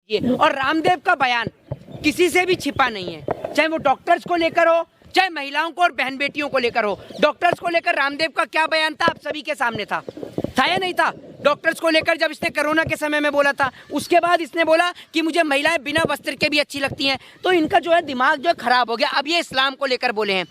और रामदेव का बयान किसी से भी छिपा नहीं है, चाहे वो डॉक्टर्स को लेकर हो, चाहे महिलाओं को और बहन बेटियों को लेकर हो। डॉक्टर्स को लेकर रामदेव का क्या बयान था, आप सभी के सामने था या नहीं था? डॉक्टर्स को लेकर जब इसने कोरोना के समय में बोला था, उसके बाद इसने बोला कि मुझे महिलाएं बिना वस्त्र के भी अच्छी लगती हैं। तो इनका जो है दिमाग जो है खराब हो गया। अब ये इस्लाम को लेकर बोले हैं,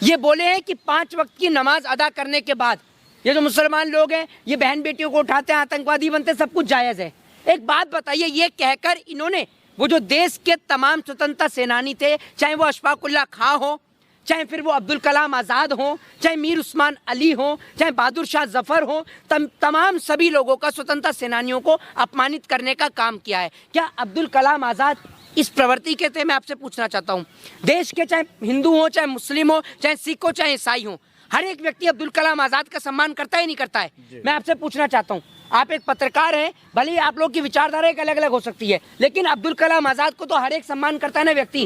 ये बोले हैं कि 5 वक्त की नमाज अदा करने के बाद ये जो मुसलमान लोग हैं ये बहन बेटियों को उठाते हैं, आतंकवादी बनते, सब कुछ जायज़ है। एक बात बताइए, ये कहकर इन्होंने वो जो देश के तमाम स्वतंत्रता सेनानी थे, चाहे वो अशफाक उल्लाह खां हो, चाहे फिर वो अब्दुल कलाम आज़ाद हो, चाहे मीर उस्मान अली हो, चाहे बहादुर शाह जफर हो, तमाम सभी लोगों का, स्वतंत्रता सेनानियों को अपमानित करने का काम किया है। क्या अब्दुल कलाम आज़ाद इस प्रवृत्ति के थे? मैं आपसे पूछना चाहता हूँ। देश के चाहे हिंदू हो, चाहे मुस्लिम हो, चाहे सिख हो, चाहे ईसाई हो, हर एक व्यक्ति अब्दुल कलाम आज़ाद का सम्मान करता है नहीं करता है? मैं आपसे पूछना चाहता हूँ, आप एक पत्रकार हैं, भले ही आप लोग की विचारधारा एक अलग अलग हो सकती है, लेकिन अब्दुल कलाम आज़ाद को तो हर एक सम्मान करता है ना व्यक्ति।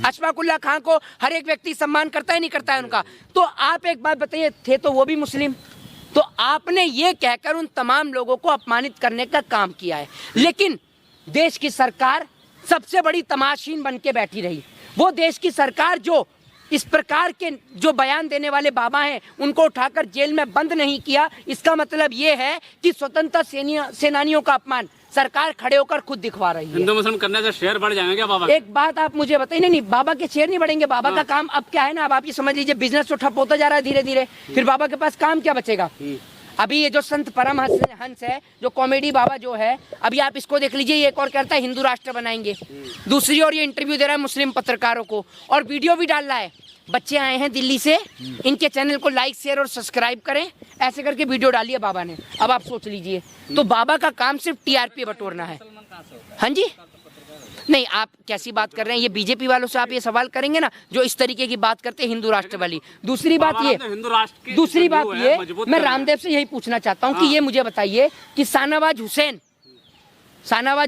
अशफाक उल्लाह खां को हर एक व्यक्ति सम्मान करता है नहीं करता है उनका? तो आप एक बात बताइए, थे तो वो भी मुस्लिम, तो आपने ये कहकर उन तमाम लोगों को अपमानित करने का काम किया है। लेकिन देश की सरकार सबसे बड़ी तमाशीन बन के बैठी रही। वो देश की सरकार जो इस प्रकार के जो बयान देने वाले बाबा हैं उनको उठाकर जेल में बंद नहीं किया, इसका मतलब ये है कि स्वतंत्रता सेनानियों का अपमान सरकार खड़े होकर खुद दिखवा रही है। हिंदू मुस्लिम करने से शेयर बढ़ जाएंगे क्या बाबा? एक बात आप मुझे बताइए। नहीं, बाबा के शेयर नहीं बढ़ेंगे। बाबा का काम अब क्या है ना, अब आप ये समझ लीजिए बिजनेस तो ठप होता जा रहा है धीरे धीरे, फिर बाबा के पास काम क्या बचेगा? अभी ये जो संत परमहंस है, जो कॉमेडी बाबा जो है, अभी आप इसको देख लीजिए, ये एक और कहता है हिंदू राष्ट्र बनाएंगे, दूसरी ओर ये इंटरव्यू दे रहा है मुस्लिम पत्रकारों को और वीडियो भी डाल रहा है। बच्चे आए हैं दिल्ली से, इनके चैनल को लाइक शेयर और सब्सक्राइब करें, ऐसे करके वीडियो डाली है बाबा ने। अब आप सोच लीजिए, तो बाबा का काम सिर्फ टीआरपी बटोरना है। हाँ जी, नहीं, आप कैसी बात कर रहे हैं? ये बीजेपी वालों से आप ये सवाल करेंगे ना जो इस तरीके की बात करते हैं हिंदू राष्ट्र वाली। दूसरी बात ये, मैं रामदेव से यही पूछना चाहता हूँ कि ये मुझे बताइए कि शाहनवाज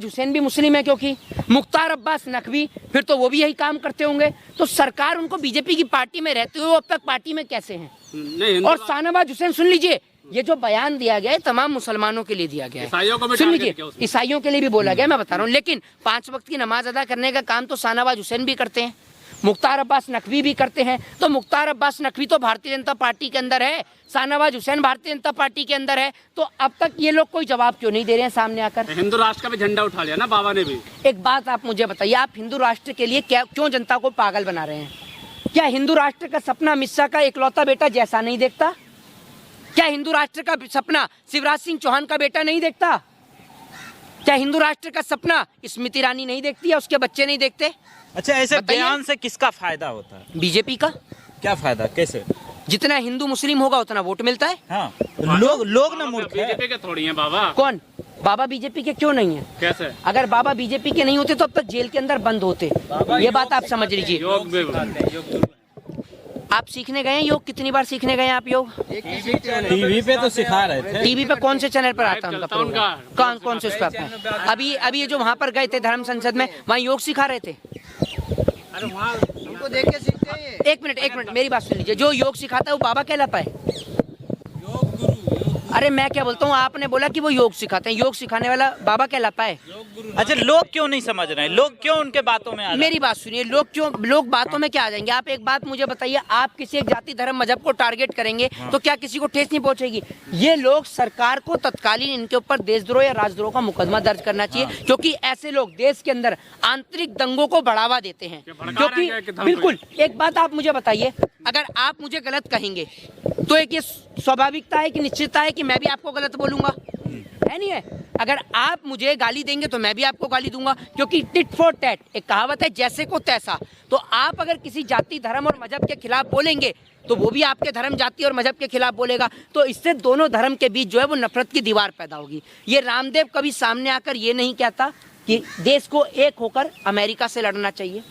हुसैन भी मुस्लिम है, क्योंकि मुख्तार अब्बास नकवी, फिर तो वो भी यही काम करते होंगे। तो सरकार उनको बीजेपी की पार्टी में रहते हुए अब तक पार्टी में कैसे हैं? और शाहनवाज हुसैन, सुन लीजिए, ये जो बयान दिया गया है तमाम मुसलमानों के लिए दिया गया है, सुन लीजिए, ईसाइयों के लिए भी बोला गया, मैं बता रहा हूँ। लेकिन 5 वक्त की नमाज अदा करने का काम तो शाहनवाज हुसैन भी करते हैं, मुख्तार अब्बास नकवी भी करते हैं। तो मुख्तार अब्बास नकवी तो भारतीय जनता पार्टी के अंदर है, शाहनवाज हुसैन भारतीय जनता पार्टी के अंदर है, तो अब तक ये लोग कोई जवाब क्यों नहीं दे रहे हैं सामने आकर? हिंदू राष्ट्र का भी झंडा उठा लिया ना बाबा ने भी। एक बात आप मुझे बताइए, आप हिंदू राष्ट्र के लिए क्यों जनता को पागल बना रहे हैं? क्या हिंदू राष्ट्र का सपना अमित शाह का इकलौता बेटा जैसा नहीं देखता? क्या हिंदू राष्ट्र का सपना शिवराज सिंह चौहान का बेटा नहीं देखता? क्या हिंदू राष्ट्र का सपना स्मृति ईरानी नहीं देखती है, उसके बच्चे नहीं देखते? अच्छा, ऐसे बयान से किसका फायदा होता है? बीजेपी का। क्या फायदा? कैसे? जितना हिंदू मुस्लिम होगा उतना वोट मिलता है। हाँ, लोग ना मूर्ख है। बीजेपी के थोड़ी हैं बाबा। कौन? बाबा बीजेपी के क्यों नहीं है? कैसे? अगर बाबा बीजेपी के नहीं होते तो अब तक जेल के अंदर बंद होते। ये बात आप समझ लीजिए। आप सीखने गए हैं योग? कितनी बार सीखने गए हैं आप योग? टीवी पे तो सिखा रहे थे। टीवी पे कौन से चैनल पर आता है उनका प्रोग्राम? कौन से उस पर आता है? अभी ये जो वहाँ पर गए थे धर्म संसद में, वहाँ योग सिखा रहे थे। अरे वहाँ उनको देख के सीखते हैं। एक मिनट मेरी बात सुन लीजिए। जो योग सिखाता है वो बाबा कहलाता है? अरे मैं क्या बोलता हूँ, आपने बोला कि वो योग सिखाते हैं, योग सिखाने वाला बाबा कहलाता है? अच्छा, लोग क्यों नहीं समझ रहे हैं? लोग क्यों उनके बातों में आ रहे हैं? मेरी बात सुनिए, लोग बातों में क्या आ जाएंगे? आप एक बात मुझे बताइए, आप किसी एक जाति धर्म मजहब को टारगेट करेंगे तो क्या किसी को ठेस नहीं पहुंचेगी? ये लोग सरकार को तत्कालीन इनके ऊपर देशद्रोह या राजद्रोह का मुकदमा दर्ज करना चाहिए, क्योंकि ऐसे लोग देश के अंदर आंतरिक दंगों को बढ़ावा देते हैं। क्योंकि बिल्कुल, एक बात आप मुझे बताइए, अगर आप मुझे गलत कहेंगे तो एक ये स्वाभाविकता है कि निश्चितता है कि मैं भी आपको गलत बोलूंगा, है नहीं है? अगर आप मुझे गाली देंगे तो मैं भी आपको गाली दूंगा, क्योंकि टिट फॉर टैट एक कहावत है, जैसे को तैसा। तो आप अगर किसी जाति धर्म और मजहब के खिलाफ बोलेंगे तो वो भी आपके धर्म जाति और मजहब के खिलाफ बोलेगा, तो इससे दोनों धर्म के बीच जो है वो नफरत की दीवार पैदा होगी। ये रामदेव कभी सामने आकर ये नहीं कहता कि देश को एक होकर अमेरिका से लड़ना चाहिए,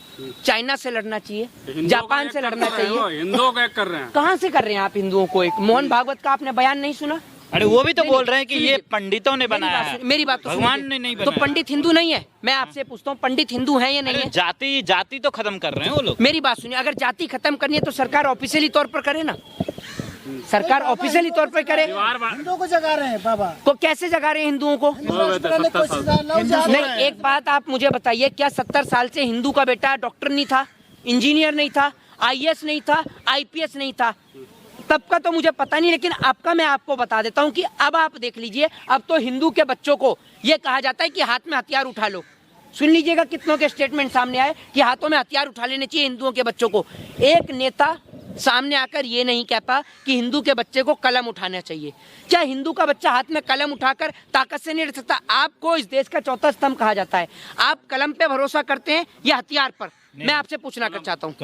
चाइना से लड़ना चाहिए, जापान से लड़ना चाहिए। हिंदुओं को एक कर रहे हैं। कहाँ से कर रहे हैं आप हिंदुओं को एक? मोहन भागवत का आपने बयान नहीं सुना? अरे वो भी तो बोल रहे हैं कि ये पंडितों ने बनाया है। मेरी बात तो भगवान ने नहीं तो बनाया। पंडित हिंदू नहीं है? मैं आपसे पूछता हूँ, पंडित हिंदू है या नहीं है? जाति तो खत्म कर रहे हैं वो लोग। मेरी बात सुनिए, अगर जाति खत्म करनी है तो सरकार ऑफिशियली तौर पर करे ना। सरकार ऑफिशियली तौर पर करे। दीवार बन- हिंदुओं को जगा रहे हैं बाबा। को कैसे जगा रहे हैं हिंदुओं को? हो गए थे 70 साल। नहीं, एक बात आप मुझे बताइए, क्या 70 साल से हिंदू का बेटा डॉक्टर नहीं था, इंजीनियर नहीं था, आईएएस नहीं था, आईपीएस नहीं था? तब का तो मुझे पता नहीं, लेकिन आपका मैं आपको बता देता हूं कि अब आप देख लीजिए, अब तो हिंदू के बच्चों को ये कहा जाता है कि हाथ में हथियार उठा लो। सुन लीजिएगा कितनों के स्टेटमेंट सामने आए कि हाथों में हथियार उठा लेने चाहिए हिंदुओं के बच्चों को। एक नेता सामने आकर ये नहीं कहता कि हिंदू के बच्चे को कलम उठाना चाहिए। क्या हिंदू का बच्चा हाथ में कलम उठाकर ताकत से नहीं रख सकता? आपको इस देश का चौथा स्तंभ कहा जाता है, आप कलम पे भरोसा करते हैं या हथियार पर? मैं आपसे पूछना कर चाहता हूँ,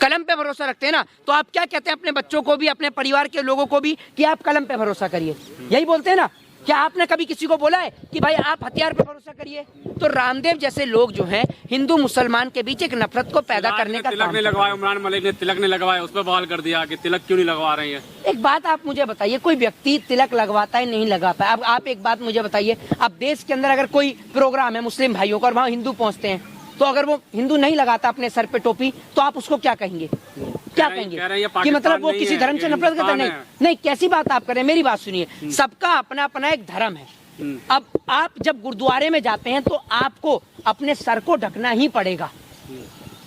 कलम पे भरोसा रखते हैं ना, तो आप क्या कहते हैं अपने बच्चों को भी, अपने परिवार के लोगों को भी कि आप कलम पे भरोसा करिए? यही बोलते हैं ना। क्या आपने कभी किसी को बोला है कि भाई आप हथियार पे भरोसा करिए? तो रामदेव जैसे लोग जो हैं हिंदू मुसलमान के बीच एक नफरत को पैदा करने का तिलक काम नहीं लगवाया, इमरान मलिक ने तिलक नहीं लगवाया, उस पर बवाल कर दिया कि तिलक क्यों नहीं लगवा रही है। एक बात आप मुझे बताइए, कोई व्यक्ति तिलक लगवाता है नहीं लगाता है? अब आप एक बात मुझे बताइए, अब देश के अंदर अगर कोई प्रोग्राम है मुस्लिम भाइयों का और वहाँ हिंदू पहुंचते हैं, तो अगर वो हिंदू नहीं लगाता अपने सर पे टोपी, तो आप उसको क्या कहेंगे? क्या कहेंगे कि मतलब वो किसी धर्म से नफरत करता है? नहीं नहीं, कैसी बात आप कर रहे हैं? मेरी बात सुनिए, सबका अपना अपना एक धर्म है। अब आप जब गुरुद्वारे में जाते हैं तो आपको अपने सर को ढकना ही पड़ेगा,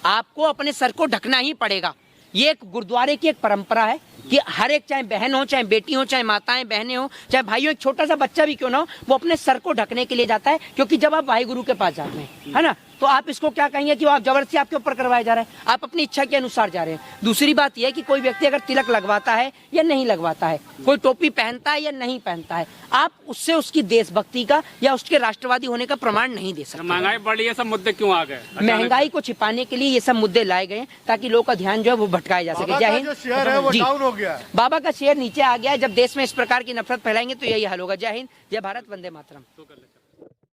आपको अपने सर को ढकना ही पड़ेगा। ये एक गुरुद्वारे की एक परंपरा है कि हर एक, चाहे बहन हो, चाहे बेटी हो, चाहे माताएं बहनें हो, चाहे भाई हो, एक छोटा सा बच्चा भी क्यों ना हो, वो अपने सर को ढकने के लिए जाता है। क्योंकि जब आप भाई गुरु के पास जाते हैं, है ना, तो आप इसको क्या कहेंगे कि वो आप जबरदस्ती आपके ऊपर करवाया जा रहा है, आप अपनी इच्छा के अनुसार जा रहे हैं। दूसरी बात यह है कि कोई व्यक्ति अगर तिलक लगवाता है या नहीं लगवाता है, कोई टोपी पहनता है या नहीं पहनता है, आप उससे उसकी देशभक्ति का या उसके राष्ट्रवादी होने का प्रमाण नहीं दे सकते। महंगाई बढ़ी है, सब मुद्दे क्यों आ गए? महंगाई को छिपाने के लिए ये सब मुद्दे लाए गए ताकि लोगों का ध्यान जो है वो भटकाया जा सके। जय हिंद। शेयर है वो जी। डाउन हो गया। बाबा का शेयर नीचे आ गया है। जब देश में इस प्रकार की नफरत फैलाएंगे तो यही हाल होगा। जय हिंद, जय भारत, वंदे मातरम।